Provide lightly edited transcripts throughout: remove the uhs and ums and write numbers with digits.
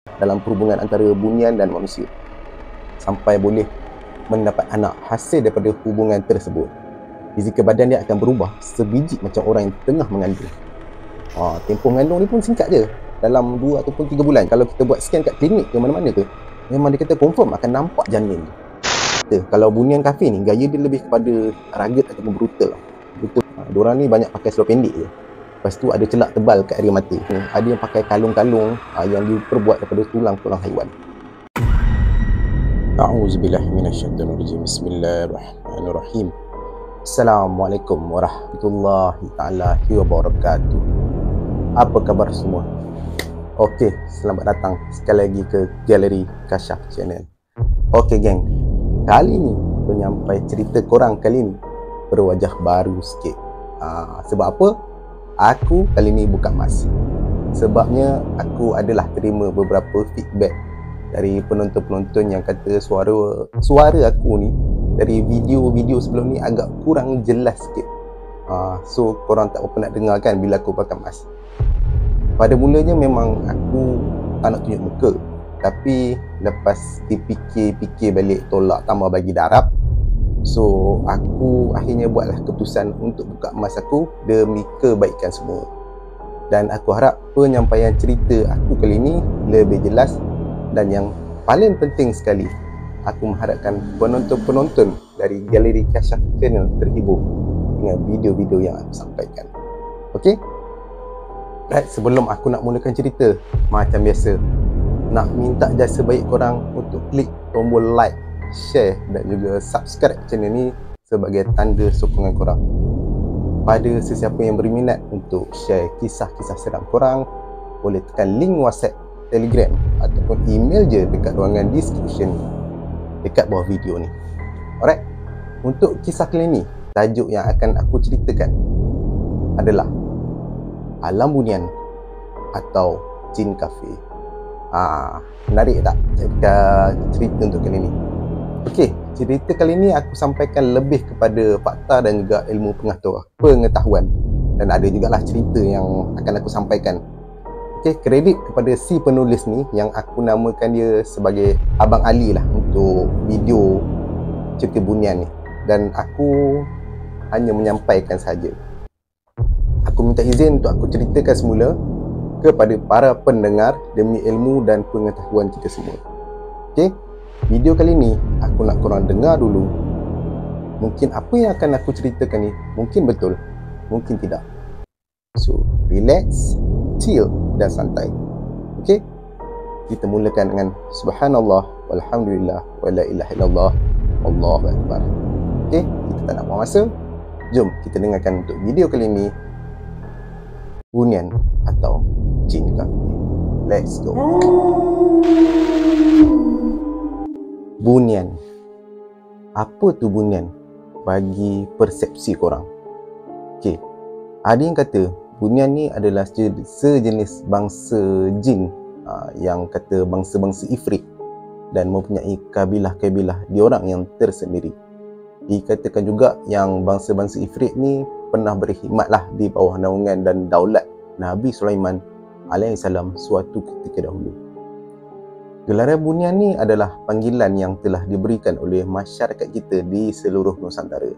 dalam perhubungan antara bunian dan manusia sampai boleh mendapat anak hasil daripada hubungan tersebut. Fizikal badan dia akan berubah sebiji macam orang yang tengah mengandung. Tempoh mengandung ni pun singkat je, dalam 2 ataupun 3 bulan. Kalau kita buat scan kat klinik ke mana-mana ke, memang dia kata confirm akan nampak janin tu. Kalau bunian kafir ni, gaya dia lebih kepada rugged ataupun brutal. Diorang ni banyak pakai seluar pendek je. Lepas tu ada celak tebal kat area mata. Ada yang pakai kalung-kalung yang diperbuat daripada tulang-tulang haiwan. A'udzubillahi minasyaitonirrajim. Bismillahirrahmanirrahim. Assalamualaikum warahmatullahi ta'ala wabarakatuh. Apa khabar semua? Okey, selamat datang sekali lagi ke Galeri Kasyaf Channel. Okey geng, kali ni penyampai cerita korang kali ni berwajah baru sikit. Sebab apa? Aku kali ni buka mas. Sebabnya aku adalah terima beberapa feedback dari penonton-penonton yang kata suara aku ni dari video-video sebelum ni agak kurang jelas sikit. So korang tak apa nak dengar kan bila aku pakai mask. Pada mulanya memang aku tak nak tunjuk muka, tapi lepas dipikir-pikir balik, tolak tambah bagi darab, so aku akhirnya buatlah keputusan untuk buka mask aku demi kebaikan semua. Dan aku harap penyampaian cerita aku kali ni lebih jelas. Dan yang paling penting sekali, aku mengharapkan penonton-penonton dari Galeri Kasyaf Channel terhibur dengan video-video yang aku sampaikan. Okey? Right, sebelum aku nak mulakan cerita, macam biasa, nak minta jasa baik korang untuk klik tombol like, share dan juga subscribe channel ni sebagai tanda sokongan korang. Pada sesiapa yang berminat untuk share kisah-kisah seram korang, boleh tekan link WhatsApp, Telegram ataupun email je dekat ruangan description dekat bawah video ni. Alright, untuk kisah kali ni, tajuk yang akan aku ceritakan adalah Alam Bunian atau Jin Kafir. Menarik tak cerita untuk kali ni? Okey, cerita kali ni aku sampaikan lebih kepada fakta dan juga ilmu pengetahuan, dan ada jugalah cerita yang akan aku sampaikan. Okey, kredit kepada si penulis ni yang aku namakan dia sebagai Abang Ali lah untuk video cerita bunian ni, dan aku hanya menyampaikan saja. Aku minta izin untuk aku ceritakan semula kepada para pendengar demi ilmu dan pengetahuan kita semua. Okey, video kali ni aku nak korang dengar dulu. Mungkin apa yang akan aku ceritakan ni mungkin betul, mungkin tidak. So, relax, chill dan santai. Okey? Kita mulakan dengan subhanallah walhamdulillah wala ilaha illallah wallahu akbar. Okey, kita tak nak buang masa. Jom kita dengarkan untuk video kali ini, Bunian atau Jin Kafir. Let's go. Bunian. Apa tu bunian bagi persepsi korang? Okey, ada yang kata bunian ni adalah sejenis bangsa jin yang kata bangsa-bangsa ifrit dan mempunyai kabilah-kabilah diorang yang tersendiri. Dikatakan juga yang bangsa-bangsa ifrit ni pernah berkhidmat lah di bawah naungan dan daulat Nabi Sulaiman alaihissalam suatu ketika dahulu. Gelaran bunian ni adalah panggilan yang telah diberikan oleh masyarakat kita di seluruh Nusantara.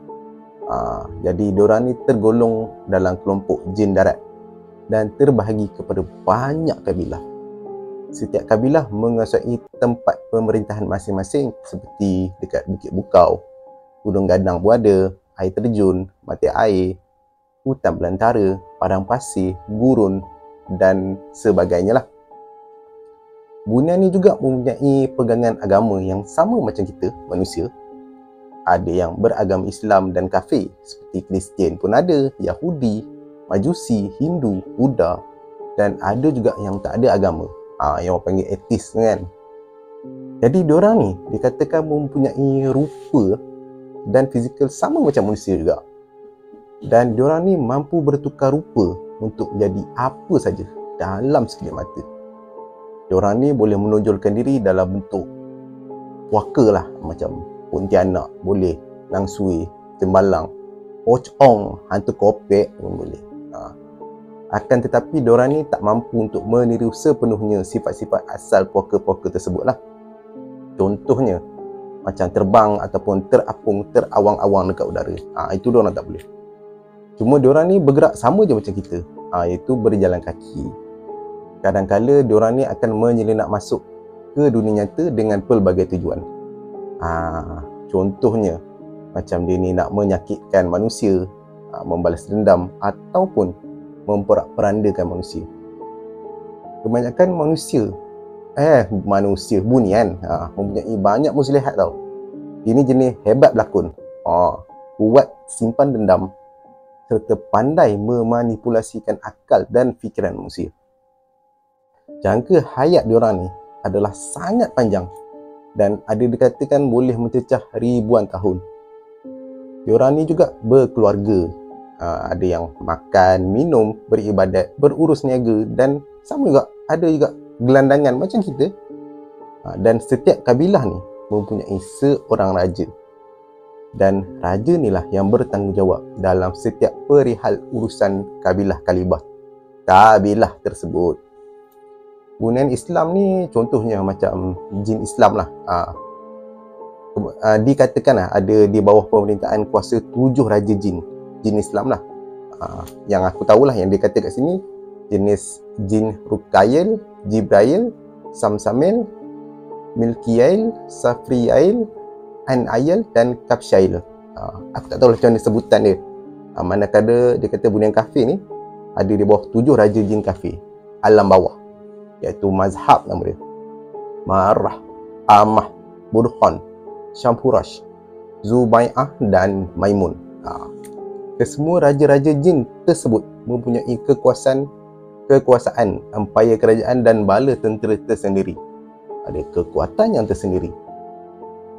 Jadi diorang ni tergolong dalam kelompok jin darat dan terbahagi kepada banyak kabilah. Setiap kabilah menguasai tempat pemerintahan masing-masing seperti dekat Bukit Bukau, Gunung Gadang Buada, air terjun, mata air, hutan belantara, padang pasir, gurun dan sebagainya lah. Bunian ni juga mempunyai pegangan agama yang sama macam kita manusia. Ada yang beragama Islam dan kafir, seperti Kristian pun ada, Yahudi, Majusi, Hindu, Buddha, dan ada juga yang tak ada agama, yang orang panggil ateis kan. Jadi diorang ni dikatakan mempunyai rupa dan fizikal sama macam manusia juga, dan diorang ni mampu bertukar rupa untuk menjadi apa saja dalam sekejap mata. Diorang ni boleh menonjolkan diri dalam bentuk waka lah, macam Pontianak boleh, Nang Sui, Tembalang, Pocong, hantu kopek pun boleh. Akan tetapi diorang ni tak mampu untuk meniru sepenuhnya sifat-sifat asal puaka-puaka tersebut lah. Contohnya macam terbang ataupun terapung, terawang-awang dekat udara. Itu diorang tak boleh. Cuma diorang ni bergerak sama je macam kita, iaitu berjalan kaki. Kadang-kala diorang ni akan menyelinap masuk ke dunia nyata dengan pelbagai tujuan. Contohnya macam dia ni nak menyakitkan manusia, membalas dendam ataupun memperak-perandakan manusia. Kebanyakan manusia bunian mempunyai banyak muslihat tau. Ini jenis hebat berlakon, kuat simpan dendam serta pandai memanipulasikan akal dan fikiran manusia. Jangka hayat diorang ni adalah sangat panjang dan ada dikatakan boleh mencecah ribuan tahun. Diorang ni juga berkeluarga, ada yang makan, minum, beribadat, berurus niaga dan sama juga ada juga gelandangan macam kita. Dan setiap kabilah ni mempunyai seorang raja. Dan raja ni lah yang bertanggungjawab dalam setiap perihal urusan kabilah tersebut. Bunian Islam ni contohnya macam jin Islam lah. Dikatakan ada di bawah pemerintahan kuasa 7 raja jin Islam lah. Yang aku tahulah yang dia kata kat sini jenis jin Rukail, Jibrail, Samsamil, Milkiail, Safriail, Anayal dan Kapsyail. Aku tak tahu macam mana sebutan dia. Manakala dia kata bunian kafir ni ada di bawah 7 raja jin kafir alam bawah, iaitu mazhab nama dia Marah, Amah, Burhan, Syamhurash, Zubai'ah dan Maimun. Kesemua raja-raja jin tersebut mempunyai kekuasaan, empayar kerajaan dan bala tentera tersendiri. Ada kekuatan yang tersendiri.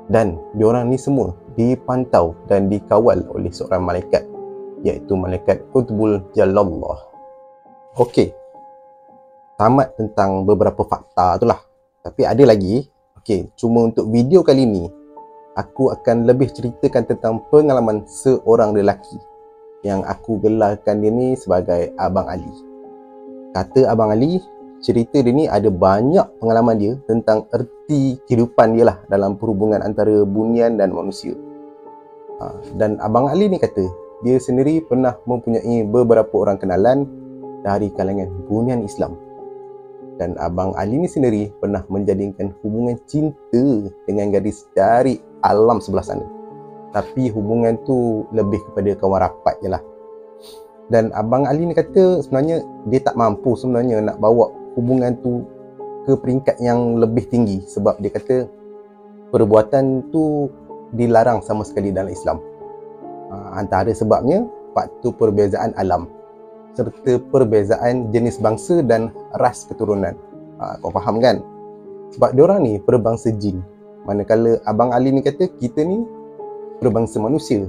Dan diorang ni semua dipantau dan dikawal oleh seorang malaikat, iaitu malaikat Qutbul Jalallah. Okey, tamat tentang beberapa fakta tu lah. Tapi ada lagi. Okey, cuma untuk video kali ni aku akan lebih ceritakan tentang pengalaman seorang lelaki yang aku gelarkan dia ni sebagai Abang Ali. Kata Abang Ali, cerita dia ni ada banyak pengalaman dia tentang erti kehidupan dia lah dalam perhubungan antara bunian dan manusia. Dan Abang Ali ni kata dia sendiri pernah mempunyai beberapa orang kenalan dari kalangan bunian Islam. Dan Abang Ali ni sendiri pernah menjalinkan hubungan cinta dengan gadis dari alam sebelah sana. Tapi hubungan tu lebih kepada kawan rapat je lah. Dan Abang Ali ni kata sebenarnya dia tak mampu sebenarnya nak bawa hubungan tu ke peringkat yang lebih tinggi. Sebab dia kata perbuatan tu dilarang sama sekali dalam Islam. Antara sebabnya faktor perbezaan alam serta perbezaan jenis bangsa dan ras keturunan. Kau faham kan? Sebab diorang ni berbangsa jin, manakala Abang Ali ni kata kita ni berbangsa manusia.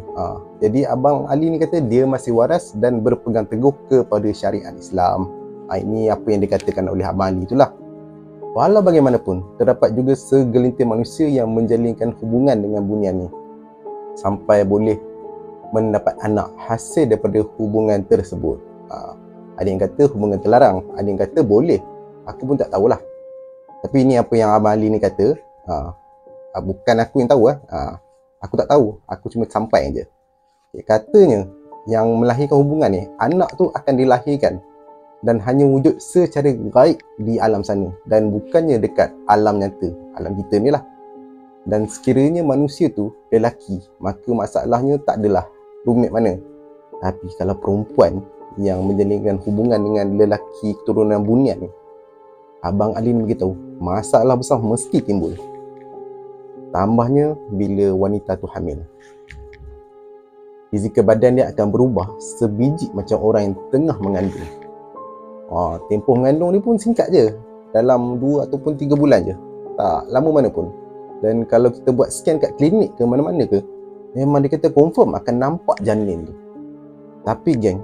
Jadi Abang Ali ni kata dia masih waras dan berpegang teguh kepada syariat Islam. Ini apa yang dikatakan oleh Abang Ali itulah. Walau bagaimanapun, terdapat juga segelintir manusia yang menjalinkan hubungan dengan bunian ni sampai boleh mendapat anak hasil daripada hubungan tersebut. Ada yang kata hubungan terlarang, ada yang kata boleh. Aku pun tak tahulah. Tapi ini apa yang Abang Ali ni kata. Bukan aku yang tahu. Aku tak tahu. Aku cuma sampai je. Katanya yang melahirkan hubungan ni, anak tu akan dilahirkan dan hanya wujud secara gaib di alam sana dan bukannya dekat alam nyata, alam kita ni lah. Dan sekiranya manusia tu lelaki, maka masalahnya tak adalah rumit mana. Tapi kalau perempuan yang menjalinkan hubungan dengan lelaki keturunan bunian ni, Abang Ali ni beritahu masalah besar mesti timbul. Tambahnya bila wanita tu hamil, fizikal badan dia akan berubah sebiji macam orang yang tengah mengandung. Tempoh mengandung ni pun singkat je, dalam 2 ataupun 3 bulan je, tak lama mana pun. Dan kalau kita buat scan kat klinik ke mana-mana ke, memang dia kata confirm akan nampak janin tu. Tapi geng,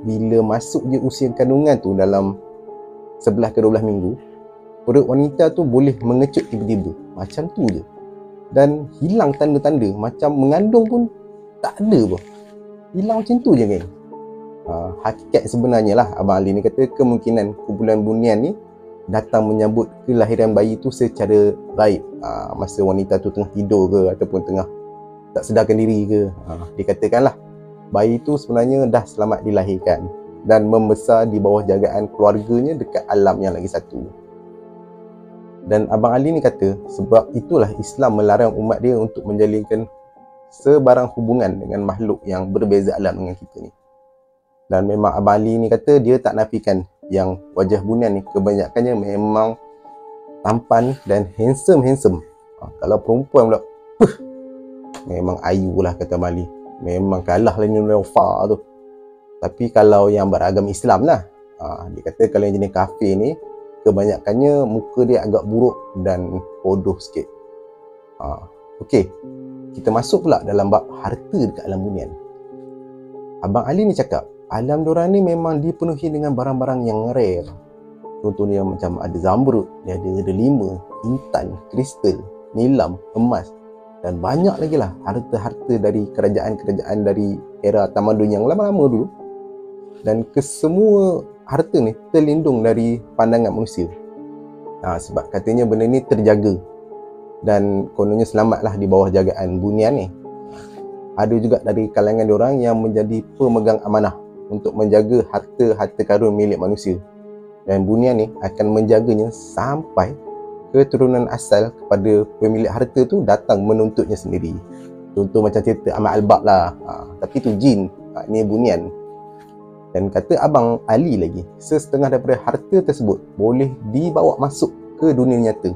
bila masuk je usia kandungan tu dalam 11 ke 12 minggu, perut wanita tu boleh mengecut tiba-tiba, macam tu je. Dan hilang tanda-tanda macam mengandung pun tak ada pun. Hilang macam tu je geng. Hakikat sebenarnya lah, Abang Ali ni kata kemungkinan kumpulan bunian ni datang menyambut kelahiran bayi tu secara gaib, masa wanita tu tengah tidur ke ataupun tengah tak sedarkan diri ke. Dikatakanlah bayi tu sebenarnya dah selamat dilahirkan dan membesar di bawah jagaan keluarganya dekat alam yang lagi satu. Dan Abang Ali ni kata sebab itulah Islam melarang umat dia untuk menjalinkan sebarang hubungan dengan makhluk yang berbeza alam dengan kita ni. Dan memang Abang Ali ni kata dia tak nafikan yang wajah bunian ni kebanyakannya memang tampan dan handsome. Kalau perempuan pula, memang ayu lah kata Abang Ali. Memang kalah lah Niloufar tu. Tapi kalau yang beragam Islam lah, dia kata kalau yang jenis kafir ni kebanyakannya muka dia agak buruk dan bodoh sikit. Okey, kita masuk pula dalam bab harta dekat alam bunian. Abang Ali ni cakap alam diorang ni memang dipenuhi dengan barang-barang yang rare. Contohnya macam ada zamrud, dia ada delima, intan, kristal, nilam, emas dan banyak lagi lah harta-harta dari kerajaan-kerajaan dari era tamadun yang lama-lama dulu. Dan kesemua harta ni terlindung dari pandangan manusia. Sebab katanya benda ni terjaga dan kononnya selamatlah di bawah jagaan bunian ni. Ada juga dari kalangan diorang yang menjadi pemegang amanah untuk menjaga harta-harta karun milik manusia. Dan bunian ni akan menjaganya sampai keturunan asal kepada pemilik harta tu datang menuntutnya sendiri. Contoh macam cerita Ahmad Al-Bab lah, tapi tu jin, ni bunian. Dan kata Abang Ali lagi, sesetengah daripada harta tersebut boleh dibawa masuk ke dunia nyata.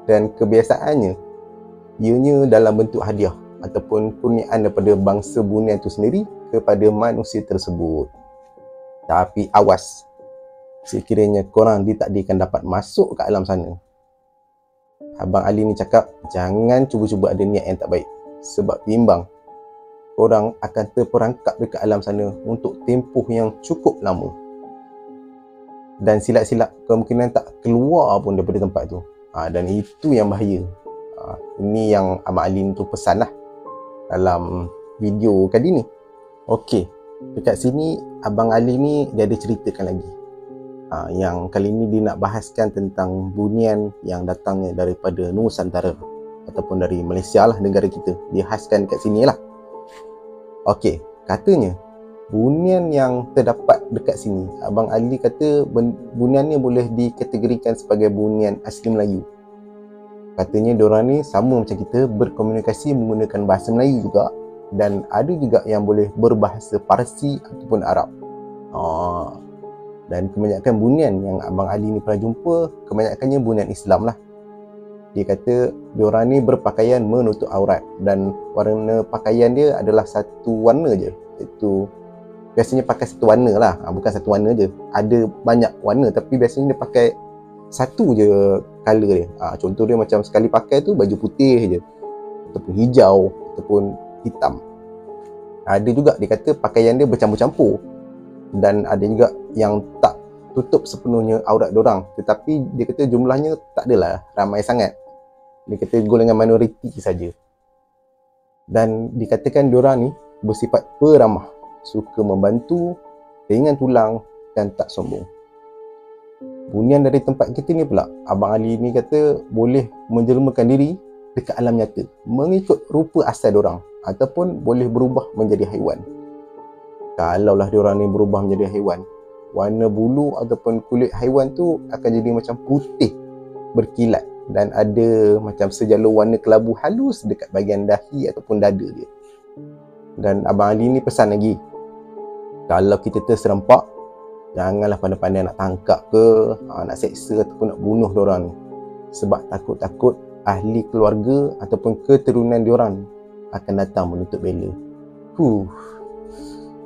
Dan kebiasaannya, ianya dalam bentuk hadiah ataupun kurniaan daripada bangsa bunian itu sendiri kepada manusia tersebut. Tapi awas, sekiranya korang ditakdirkan dapat masuk ke alam sana, Abang Ali ni cakap jangan cuba-cuba ada niat yang tak baik. Sebab bimbang korang akan terperangkap dekat alam sana untuk tempoh yang cukup lama. Dan silap-silap kemungkinan tak keluar pun daripada tempat tu. Dan itu yang bahaya. Ini yang Abang Ali tu pesan lah dalam video kali ni. Okey, dekat sini Abang Ali ni dia ada ceritakan lagi. Yang kali ni dia nak bahaskan tentang bunian yang datangnya daripada Nusantara ataupun dari Malaysia lah, negara kita. Dia khaskan kat sini lah. Okey, katanya bunian yang terdapat dekat sini, Abang Ali kata bunian ni boleh dikategorikan sebagai bunian asli Melayu. Katanya diorang ni sama macam kita, berkomunikasi menggunakan bahasa Melayu juga, dan ada juga yang boleh berbahasa Parsi ataupun Arab. Dan kebanyakan bunian yang Abang Ali ni pernah jumpa, kebanyakannya bunian Islam lah. Dia kata diorang ni berpakaian menutup aurat dan warna pakaian dia adalah satu warna je, iaitu biasanya pakai satu warna lah, bukan satu warna je, ada banyak warna tapi biasanya dia pakai satu je colour dia. Contoh dia macam sekali pakai tu baju putih je ataupun hijau ataupun hitam. Ada juga dia kata pakaian dia bercampur-campur, dan ada juga yang tak tutup sepenuhnya aurat diorang, tetapi dia kata jumlahnya tak adalah ramai sangat. Dia kata golongan minoriti saja. Dan dikatakan diorang ni bersifat peramah, suka membantu, ringan tulang dan tak sombong. Bunian dari tempat kita ni pula, Abang Ali ni kata boleh menjelmakan diri dekat alam nyata mengikut rupa asal diorang, ataupun boleh berubah menjadi haiwan. Kalaulah diorang ni berubah menjadi haiwan, warna bulu ataupun kulit haiwan tu akan jadi macam putih berkilat dan ada macam sejalur warna kelabu halus dekat bahagian dahi ataupun dada dia. Dan Abang Ali ni pesan lagi, kalau kita terserempak, janganlah pandai-pandai nak tangkap ke, nak seksa ataupun nak bunuh diorang ni. Sebab takut-takut ahli keluarga ataupun keturunan diorang akan datang menuntut bela.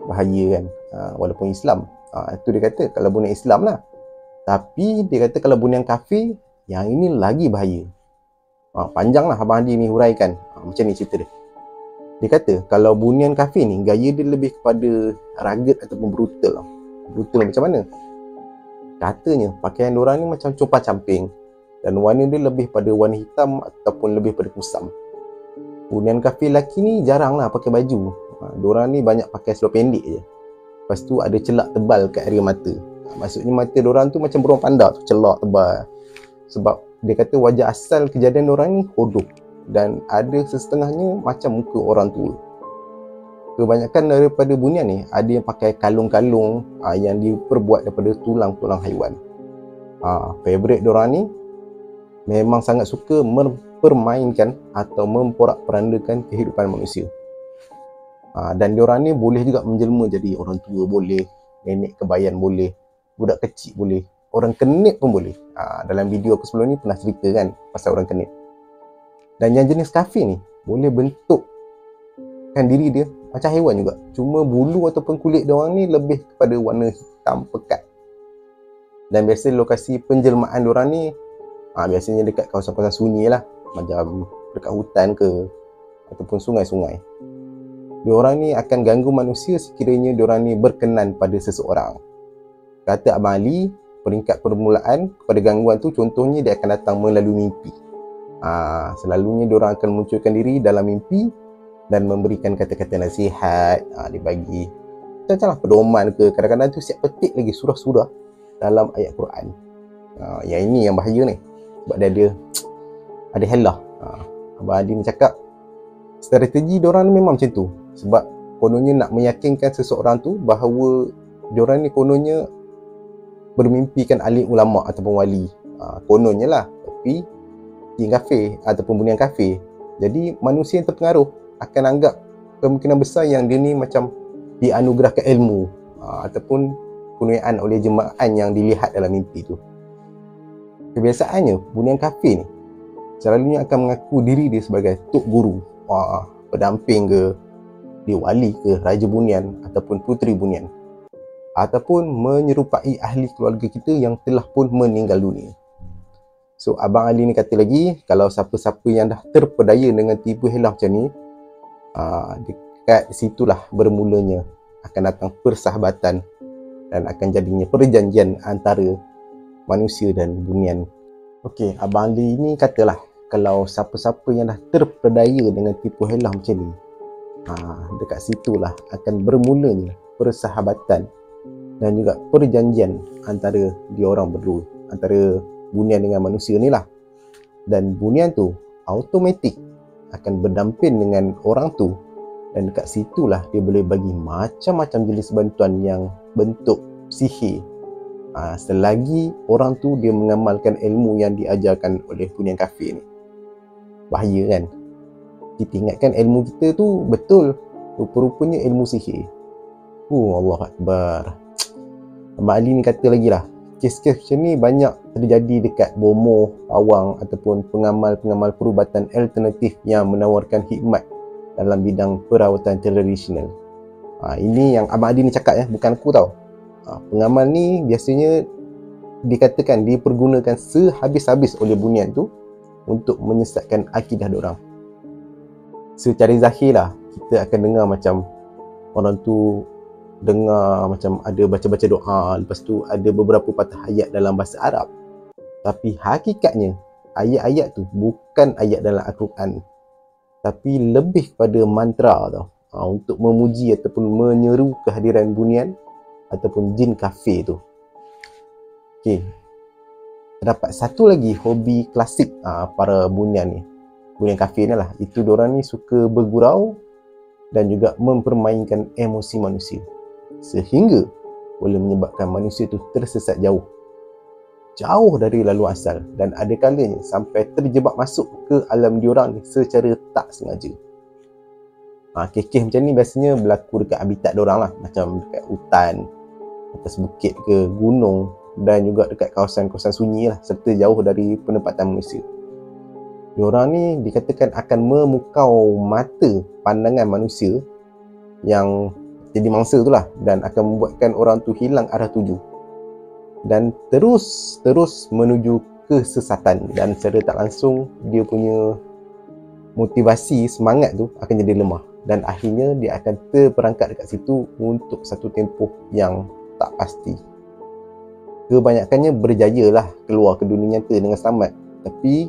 Bahaya kan, walaupun Islam. Itu dia kata kalau bunian Islam lah. Tapi dia kata kalau bunian kafir, yang ini lagi bahaya. Panjang lah Abang Ali ni huraikan. Macam ni cerita dia. Dia kata kalau bunian kafir ni gaya dia lebih kepada rugged ataupun brutal. Brutal macam mana? Katanya pakaian diorang ni macam compang camping, dan warna dia lebih pada warna hitam ataupun lebih pada kusam. Bunian kafir lelaki ni jarang lah pakai baju. Diorang ni banyak pakai seluar pendek je. Lepas tu ada celak tebal kat area mata. Maksudnya mata diorang tu macam beruang panda tu, celak tebal. Sebab dia kata wajah asal kejadian diorang ni hodok, dan ada sesetengahnya macam muka orang tua. Kebanyakan daripada bunian ni ada yang pakai kalung-kalung yang diperbuat daripada tulang-tulang haiwan. Favorite diorang ni memang sangat suka mempermainkan atau memporak-perandakan kehidupan manusia. Dan diorang ni boleh juga menjelma jadi orang tua boleh, nenek kebayan boleh, budak kecil boleh, orang kenit pun boleh. Dalam video aku sebelum ni pernah cerita kan pasal orang kenit. Dan yang jenis kafir ni boleh bentukkan diri dia macam haiwan juga. Cuma bulu ataupun kulit diorang ni lebih kepada warna hitam pekat. Dan biasa lokasi penjelmaan diorang ni biasanya dekat kawasan-kawasan sunyi lah, macam dekat hutan ke ataupun sungai-sungai. Diorang ni akan ganggu manusia sekiranya diorang ni berkenan pada seseorang. Kata Abang Ali, peringkat permulaan kepada gangguan tu contohnya dia akan datang melalui mimpi. Selalunya diorang akan munculkan diri dalam mimpi dan memberikan kata-kata nasihat, dia bagi macam pedoman ke, kadang-kadang tu siap petik lagi surah-surah dalam ayat Quran. Yang ini yang bahaya ni, sebab dia ada helah. Abang Ali ni cakap strategi diorang ni memang macam tu, sebab kononnya nak meyakinkan seseorang tu bahawa diorang ni kononnya bermimpikan alim ulama ataupun wali. Kononnya lah, tapi jin kafir ataupun bunian kafir. Jadi manusia yang terpengaruh akan anggap kemungkinan besar yang dia ni macam dianugerahkan ilmu ataupun kurniaan oleh jemaah yang dilihat dalam mimpi tu. Kebiasaannya bunian kafir ni selalunya akan mengaku diri dia sebagai tok guru, pendamping ke, dia wali ke, raja bunian ataupun puteri bunian, ataupun menyerupai ahli keluarga kita yang telah pun meninggal dunia. So Abang Ali ni kata lagi, kalau siapa-siapa yang dah terpedaya dengan tipu helah macam ni, dekat situlah bermulanya akan datang persahabatan dan akan jadinya perjanjian antara manusia dan bunian. Okey, Abang Ali ni katalah kalau siapa-siapa yang dah terpedaya dengan tipu helah macam ni, dekat situlah akan bermulanya persahabatan dan juga perjanjian antara diorang berdua, antara bunian dengan manusia ni lah. Dan bunian tu automatik akan berdamping dengan orang tu, dan dekat situlah dia boleh bagi macam-macam jenis bantuan yang bentuk sihir, selagi orang tu dia mengamalkan ilmu yang diajarkan oleh bunian kafir ni. Bahaya kan? Kita ingatkan ilmu kita tu betul, rupa-rupanya ilmu sihir. Allah Akbar. Abang Ali ni kata lagi lah, kes-kes macam ni banyak terjadi dekat bomoh, pawang ataupun pengamal-pengamal perubatan alternatif yang menawarkan khidmat dalam bidang perawatan tradisional. Ini yang Abang Ali ni cakap ya, bukan aku tau. Pengamal ni biasanya dikatakan dipergunakan sehabis-habis oleh bunian tu untuk menyesatkan akidah diorang. Secara zahir lah, kita akan dengar macam orang tu dengar macam ada baca-baca doa, lepas tu ada beberapa patah ayat dalam bahasa Arab. Tapi hakikatnya ayat-ayat tu bukan ayat dalam Al-Quran, tapi lebih kepada mantra tau, untuk memuji ataupun menyeru kehadiran bunian ataupun jin kafir tu. Okey, terdapat satu lagi hobi klasik para bunian ni, bunian kafir ni lah, itu diorang ni suka bergurau dan juga mempermainkan emosi manusia, sehingga boleh menyebabkan manusia tu tersesat jauh dari laluan asal, dan ada kalanya sampai terjebak masuk ke alam diorang ni secara tak sengaja. Kes-kes macam ni biasanya berlaku dekat habitat diorang lah, macam dekat hutan, atas bukit ke gunung, dan juga dekat kawasan-kawasan sunyi lah, serta jauh dari penempatan manusia. Diorang ni dikatakan akan memukau mata pandangan manusia yang jadi mangsa tu lah, dan akan membuatkan orang tu hilang arah tuju dan terus menuju kesesatan, dan secara tak langsung dia punya motivasi, semangat tu akan jadi lemah, dan akhirnya dia akan terperangkap dekat situ untuk satu tempoh yang tak pasti. Kebanyakannya berjaya lah keluar ke dunia nyata dengan selamat, tapi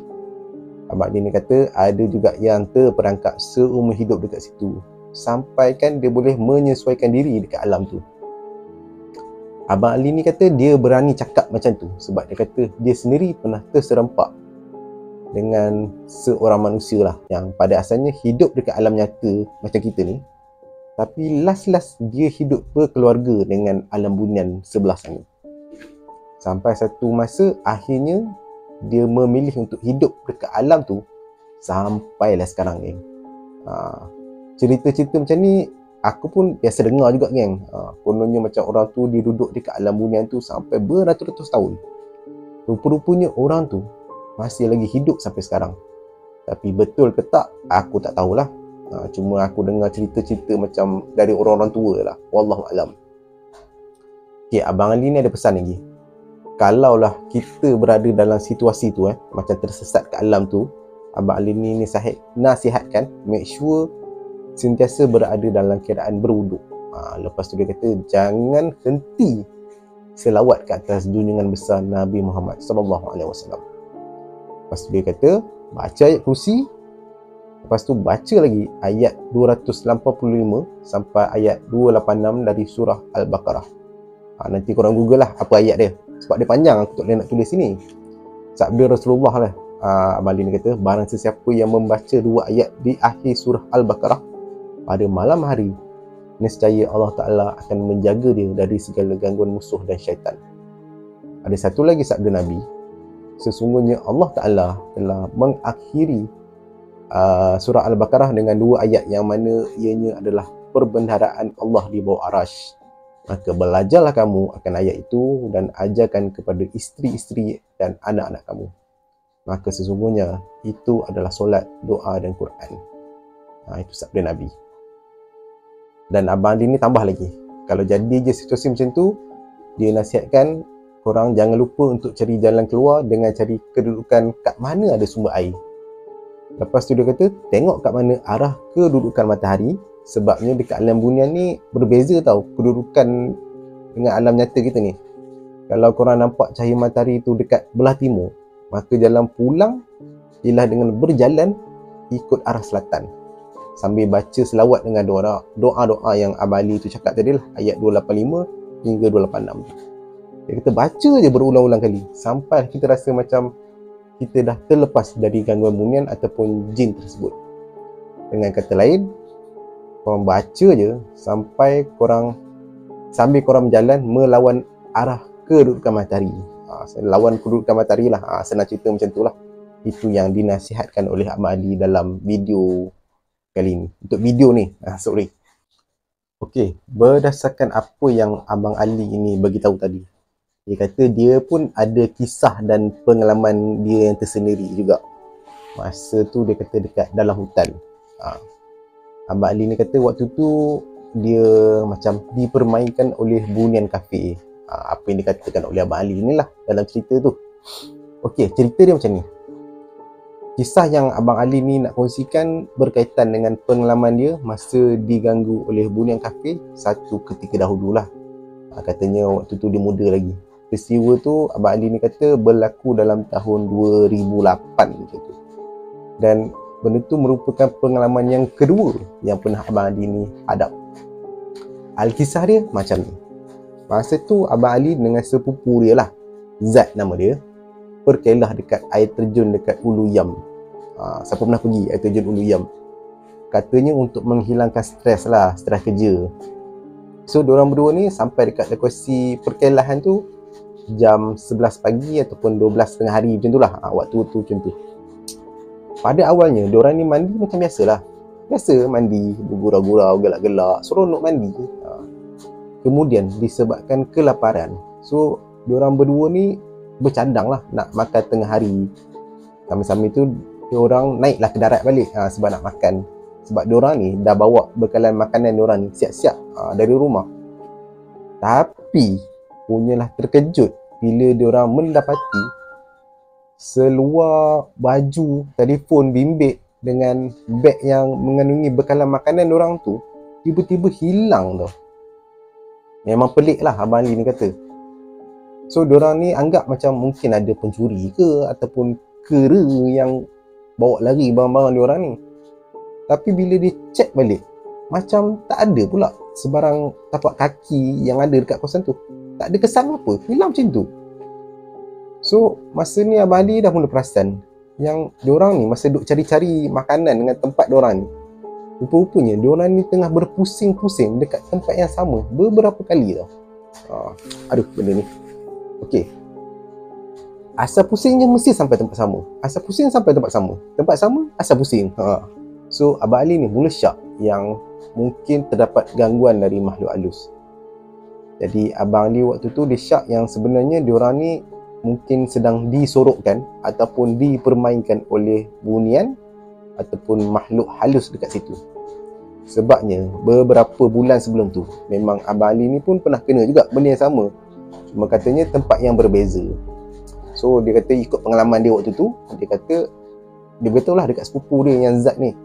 Abang Ali ni kata ada juga yang terperangkap seumur hidup dekat situ, sampai kan dia boleh menyesuaikan diri dekat alam tu. Abang Ali ni kata dia berani cakap macam tu sebab dia kata dia sendiri pernah terserempak dengan seorang manusia lah yang pada asalnya hidup dekat alam nyata macam kita ni, tapi last dia hidup berkeluarga dengan alam bunian sebelah sana. Sampai satu masa akhirnya dia memilih untuk hidup dekat alam tu sampailah sekarang, geng. Cerita-cerita macam ni aku pun biasa dengar juga, geng. Kononnya macam orang tu dia duduk dekat alam bunian tu sampai beratus-ratus tahun. Rupa-rupanya orang tu masih lagi hidup sampai sekarang. Tapi betul ke tak, aku tak tahulah. Cuma aku dengar cerita-cerita macam dari orang-orang tua lah. Wallahualam. Okay, Abang Ali ni ada pesan lagi. Kalaulah kita berada dalam situasi tu macam tersesat ke alam tu, Abang Ali ni nasihatkan make sure sentiasa berada dalam keadaan berwuduk. Lepas tu dia kata jangan henti selawat ke atas junjungan besar Nabi Muhammad sallallahu alaihi wasallam. Lepas tu dia kata baca ayat kursi, lepas tu baca lagi ayat 285 sampai ayat 286 dari surah Al-Baqarah. Nanti korang google lah apa ayat dia, sebab dia panjang, aku tak boleh nak tulis sini. Sabda Rasulullah lah. Abang Ali ni kata barang sesiapa yang membaca 2 ayat di akhir surah Al-Baqarah pada malam hari, nescaya Allah Ta'ala akan menjaga dia dari segala gangguan musuh dan syaitan. Ada satu lagi sabda Nabi, sesungguhnya Allah Ta'ala telah mengakhiri surah Al-Baqarah dengan 2 ayat yang mana ianya adalah perbendaharaan Allah di bawah arash. Maka belajarlah kamu akan ayat itu dan ajarkan kepada isteri-isteri dan anak-anak kamu. Maka sesungguhnya itu adalah solat, doa dan Quran. Itu sabda Nabi. Dan Abang Ali ni tambah lagi, kalau jadi je situasi macam tu, dia nasihatkan korang jangan lupa untuk cari jalan keluar dengan cari kedudukan kat mana ada sumber air. Lepas tu dia kata tengok kat mana arah kedudukan matahari, sebabnya dekat alam bunian ni berbeza tau kedudukan dengan alam nyata kita ni. Kalau korang nampak cahaya matahari tu dekat belah timur, maka jalan pulang ialah dengan berjalan ikut arah selatan sambil baca selawat dengan doa-doa yang Abang Ali tu cakap tadi lah, ayat 285 hingga 286. Dia kata baca je berulang-ulang kali sampai kita rasa macam kita dah terlepas dari gangguan bunian ataupun jin tersebut. Dengan kata lain, korang baca je sampai sambil korang berjalan melawan arah kedudukan matahari. Lawan kedudukan matahari lah. Senang cerita macam tu lah. Itu yang dinasihatkan oleh Abang Ali dalam video kali ni. Untuk video ni, sorry. Okey, berdasarkan apa yang Abang Ali ini bagi tahu tadi, dia kata dia pun ada kisah dan pengalaman dia yang tersendiri juga. Masa tu dia kata dekat dalam hutan. Abang Ali ni kata waktu tu dia macam dipermainkan oleh bunian kafir. Apa yang dikatakan oleh Abang Ali ni lah dalam cerita tu. Okey, cerita dia macam ni. Kisah yang Abang Ali ni nak kongsikan berkaitan dengan pengalaman dia masa diganggu oleh bunian kafir satu ketika dahulu lah. Katanya waktu tu dia muda lagi. Peristiwa tu Abang Ali ni kata berlaku dalam tahun 2008 macam tu. Dan benda tu merupakan pengalaman yang kedua yang pernah Abang Ali ni hadap. Alkisah dia macam ni. Masa tu Abang Ali dengan sepupu dia lah, Zat nama dia, berkelah dekat air terjun dekat Ulu Yam. Siapa pernah pergi air terjun Ulu Yam? Katanya untuk menghilangkan stres lah, stres kerja. So diorang berdua ni sampai dekat lokasi perkelahan tu jam 11 pagi ataupun 12 tengah hari macam tu lah. Waktu tu macam tu. Pada awalnya diorang ni mandi macam biasalah. Biasa mandi, bergurau-gurau, gelak-gelak, seronok mandi. Kemudian disebabkan kelaparan, so diorang berdua ni bercadang lah nak makan tengah hari. Sambil-sambil tu diorang naiklah ke darat balik sebab nak makan. Sebab diorang ni dah bawa bekalan makanan diorang ni siap-siap dari rumah. Tapi punyalah terkejut bila diorang mendapati seluar baju, telefon bimbit dengan beg yang mengandungi bekalan makanan diorang tu tiba-tiba hilang tau. Memang pelik lah Abang Ali ni kata. So diorang ni anggap macam mungkin ada pencuri ke ataupun kera yang bawa lari barang-barang diorang ni. Tapi bila dia cek balik, macam tak ada pula sebarang tapak kaki yang ada dekat kawasan tu. tak ada kesan apa, hilang macam tu. So masa ni Abang Ali dah mula perasan yang diorang ni masa duk cari-cari makanan dengan tempat diorang ni, rupa-rupanya diorang ni tengah berpusing-pusing dekat tempat yang sama beberapa kali tau. Aduh benda ni. Okey, asal pusingnya mesti sampai tempat sama, asal pusing sampai tempat sama, tempat sama asal pusing. So Abang Ali ni mula syak yang mungkin terdapat gangguan dari makhluk halus. Jadi Abang Ali waktu tu dia syak yang sebenarnya diorang ni mungkin sedang disorokkan ataupun dipermainkan oleh bunian ataupun makhluk halus dekat situ. Sebabnya beberapa bulan sebelum tu memang Abang Ali ni pun pernah kena juga benda yang sama, cuma katanya tempat yang berbeza. So dia kata ikut pengalaman dia waktu tu, dia kata dia beritahu lah dekat sepupu dia yang zat ni,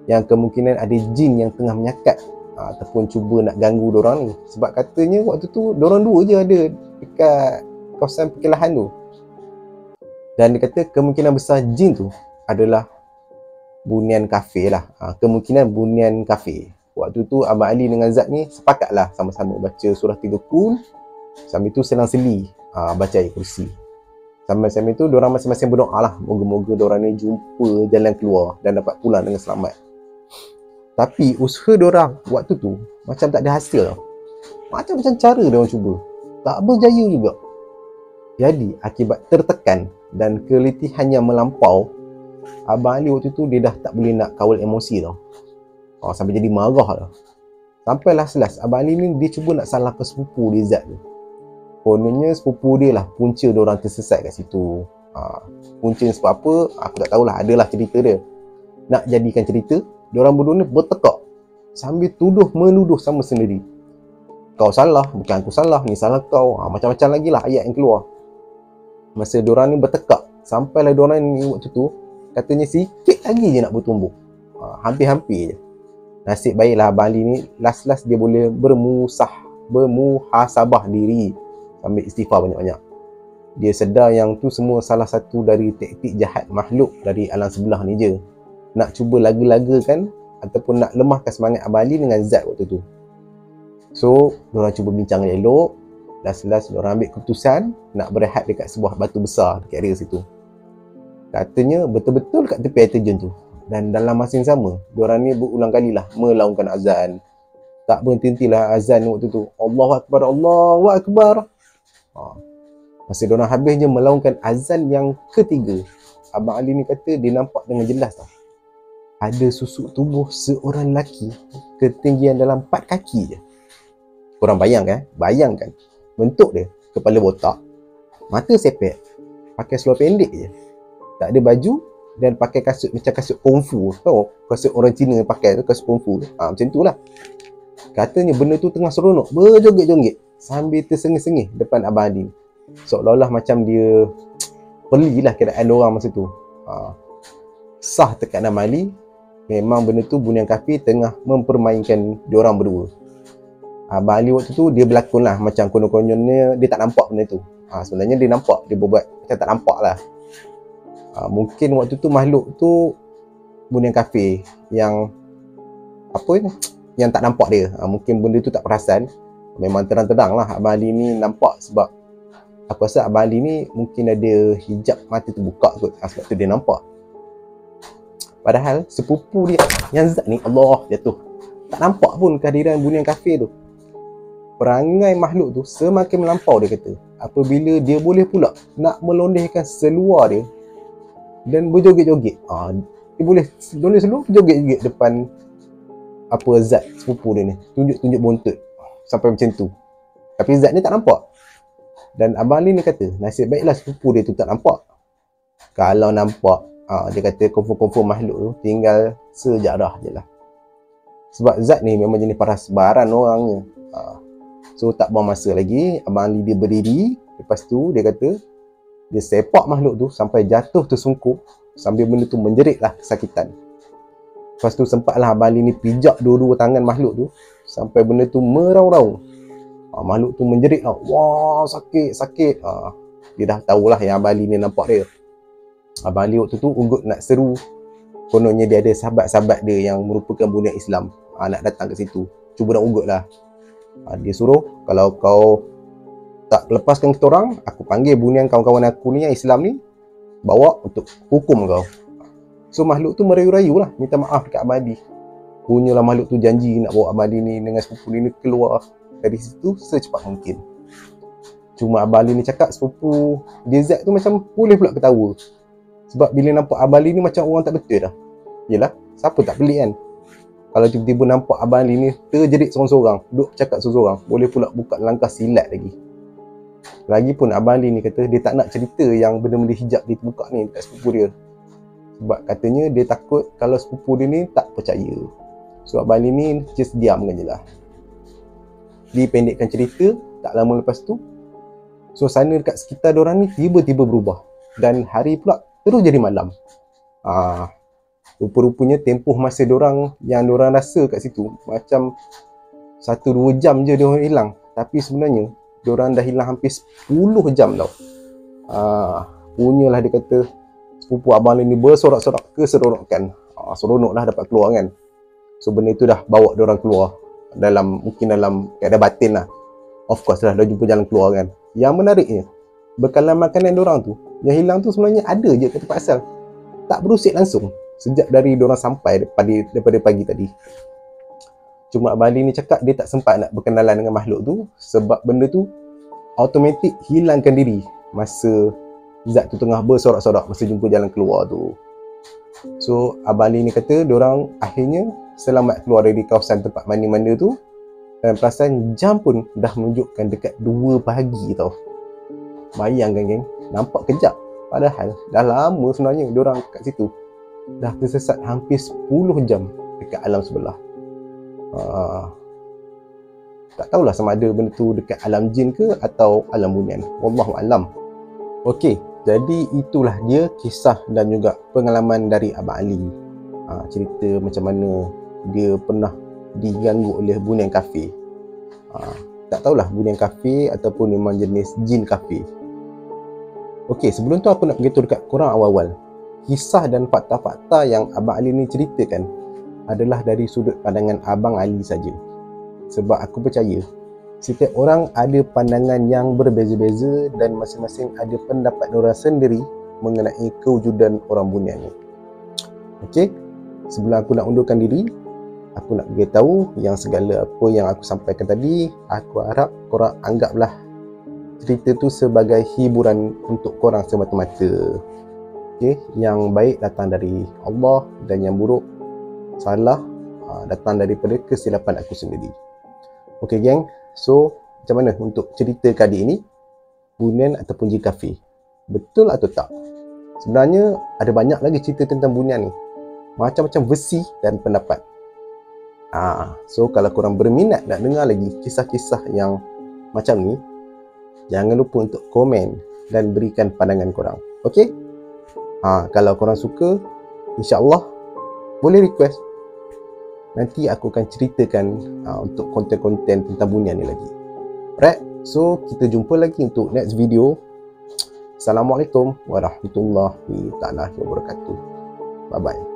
yang kemungkinan ada jin yang tengah menyakat ataupun cuba nak ganggu diorang ni. Sebab katanya waktu tu diorang dua je ada dekat kawasan perkelahan tu. Dan dia kata kemungkinan besar jin tu adalah bunian kafir lah. Kemungkinan bunian kafir. Waktu tu Abang Ali dengan Zat ni sepakat lah sama-sama baca surah 3 Qul. Sambil tu selang-seli baca ayat kursi. Sambil-sambil tu diorang masing-masing berdoa lah, moga-moga diorang ni jumpa jalan keluar dan dapat pulang dengan selamat. Tapi usaha diorang waktu tu macam tak ada hasil tau. Macam-macam cara diorang cuba, tak berjaya juga. Jadi akibat tertekan dan keletihan yang melampau, Abang Ali waktu tu dia dah tak boleh nak kawal emosi tau. Sampai jadi marah lah. Sampai last Abang Ali ni dia cuba nak salahkan sepupu dia Zat tu. Kononnya sepupu dia lah punca diorang tersesat kat situ. Punca sebab apa aku tak tahulah, adalah cerita dia. Nak jadikan cerita, diorang berdua ni bertekak sambil menuduh sama sendiri. Kau salah, bukan aku salah, ni salah kau. Macam-macam lagi lah ayat yang keluar. Masa diorang ni bertekak, sampailah diorang ni waktu tu katanya sikit lagi je nak bertumbuk. Hampir-hampir je. Nasib baiklah Abang Ali ni last dia boleh bermuhasabah diri sambil istighfar banyak-banyak. Dia sedar yang tu semua salah satu dari taktik jahat makhluk dari alam sebelah ni je, nak cuba laga-lagakan ataupun nak lemahkan semangat Abang Ali dengan Zat waktu tu. So diorang cuba bincang elok. Last diorang ambil keputusan nak berehat dekat sebuah batu besar dekat area situ. Katanya betul-betul kat tepi air terjun tu. Dan dalam masa yang sama, diorang ni berulang kali lah melaungkan azan. Tak berhenti-hentilah azan waktu tu. Allahu Akbar, Allahu Akbar. Masa diorang habis je melaungkan azan yang ketiga, Abang Ali ni kata dia nampak dengan jelas tau. Ada susuk tubuh seorang lelaki ketinggian dalam 4 kaki je. Korang bayangkan bentuk dia, kepala botak, mata sepet, pakai seluar pendek je, tak ada baju dan pakai kasut macam kasut kungfu. Tahu kasut orang Cina pakai tu, kasut kungfu. Macam tu lah. Katanya benda tu tengah seronok berjoget-joget sambil tersengih-sengih depan Abang Ali. Seolah-olah macam dia pelilah keadaan diorang masa tu. Sah tekan Abang Ali, memang benda tu bunian kafir tengah mempermainkan diorang berdua. Abang Ali waktu tu dia berlakon lah macam konon-kononnya dia tak nampak benda tu. Sebenarnya dia nampak, dia berbuat macam tak nampak lah. Mungkin waktu tu makhluk tu bunian kafir yang apa ni, yang tak nampak dia. Mungkin benda tu tak perasan. Memang terang-terang lah Abang Ali ni nampak, sebab aku rasa Abang Ali ni mungkin ada hijab mata terbuka kot, sebab tu dia nampak. Padahal sepupu dia yang Zat ni, Allah, jatuh, tak nampak pun kehadiran bunian kafir tu. Perangai makhluk tu semakin melampau, dia kata, apabila dia boleh pula nak melondehkan seluar dia dan berjoget-joget. Dia boleh londeh seluar, berjoget-joget depan apa Zat sepupu dia ni, tunjuk-tunjuk bontot sampai macam tu. Tapi Zat ni tak nampak. Dan Abang Ali ni kata nasib baiklah sepupu dia tu tak nampak. Kalau nampak, dia kata confirm makhluk tu tinggal sejarah je lah. Sebab Zat ni memang jenis paras baran orangnya. So tak buang masa lagi, Abang Ali dia berdiri. Lepas tu dia kata dia sepak makhluk tu sampai jatuh tersungkur, sambil benda tu menjerit lah kesakitan. Lepas tu sempatlah Abang Ali ni pijak dua-dua tangan makhluk tu sampai benda tu meraung-raung. Makhluk tu menjerit lah, wah sakit. Dia dah tahulah yang Abang Ali ni nampak dia. Abang Ali waktu tu unggut nak seru. Kononnya dia ada sahabat-sahabat dia yang merupakan bunian Islam, nak datang ke situ, cuba nak unggut lah. Dia suruh, kalau kau tak lepaskan kita orang, aku panggil bunian kawan-kawan aku ni yang Islam ni, bawa untuk hukum kau. So makhluk tu merayu-rayu lah, minta maaf dekat Abang Adi. Punyalah makhluk tu janji nak bawa Abang Adi ni dengan sepupu ni keluar dari situ secepat mungkin. Cuma Abang Ali ni cakap sepupu DZ tu macam boleh pula ketawa. Sebab bila nampak Abang Ali ni macam orang tak betul dah. Yelah, siapa tak pelik kan? Kalau tiba-tiba nampak Abang Ali ni terjerit seorang-seorang, duduk cakap seorang-seorang, boleh pula buka langkah silat lagi. Lagipun Abang Ali ni kata dia tak nak cerita yang benda-benda hijab dia terbuka ni dekat sepupu dia. Sebab katanya dia takut kalau sepupu dia ni tak percaya. So Abang Ali ni just diamkan je lah. Dipendekkan cerita, tak lama lepas tu, suasana dekat sekitar diorang ni tiba-tiba berubah. Dan hari pula terus jadi malam. Rupa-rupanya tempoh masa diorang yang diorang rasa kat situ macam 1-2 jam je diorang hilang. Tapi sebenarnya diorang dah hilang hampir 10 jam tau. Punyalah dia kata sepupu Abang ni bersorak-sorak keseronokan. Seronok lah dapat keluar kan. So benda tu dah bawa diorang keluar mungkin dalam keadaan batin lah. Of course lah, dah jumpa jalan keluar kan. Yang menariknya, bekalan makanan diorang tu yang hilang tu sebenarnya ada je kat tempat asal. Tak berusik langsung sejak dari diorang sampai daripada pagi tadi. Cuma Abang Ali ni cakap dia tak sempat nak berkenalan dengan makhluk tu sebab benda tu automatik hilangkan diri masa zat tu tengah bersorak-sorak masa jumpa jalan keluar tu. So Abang Ali ni kata diorang akhirnya selamat keluar dari kawasan tempat mandi-mandi tu. Dan perasaan jam pun dah menunjukkan dekat 2 pagi tau. Bayangkan geng, nampak kejap. Padahal dah lama sebenarnya diorang kat situ. Dah tersesat hampir 10 jam dekat alam sebelah. Tak tahulah sama ada benda tu dekat alam jin ke atau alam bunian. Wallahualam. Okey, jadi itulah dia kisah dan juga pengalaman dari Abang Ali. Cerita macam mana dia pernah diganggu oleh bunian kafe. Tak tahulah bunian kafe ataupun memang jenis jin kafe. Okey, sebelum tu aku nak beritahu dekat korang awal-awal. Kisah dan fakta-fakta yang Abang Ali ni ceritakan adalah dari sudut pandangan Abang Ali saja. Sebab aku percaya setiap orang ada pandangan yang berbeza-beza dan masing-masing ada pendapat orang sendiri mengenai kewujudan orang bunian ni. Okey, sebelum aku nak undurkan diri, aku nak beritahu yang segala apa yang aku sampaikan tadi, aku harap korang anggaplah cerita tu sebagai hiburan untuk korang semata-mata. Okay? Yang baik datang dari Allah dan yang buruk salah datang daripada kesilapan aku sendiri. Okay geng, so macam mana untuk cerita kali ini, bunian ataupun jin kafe? Betul atau tak? Sebenarnya ada banyak lagi cerita tentang bunian ni, macam-macam versi dan pendapat. So kalau korang berminat nak dengar lagi kisah-kisah yang macam ni, jangan lupa untuk komen dan berikan pandangan korang. Okay? Kalau korang suka, insya-Allah boleh request. Nanti aku akan ceritakan untuk konten-konten tentang bunian ni lagi. Alright, so kita jumpa lagi untuk next video. Assalamualaikum warahmatullahi wabarakatuh. Bye bye.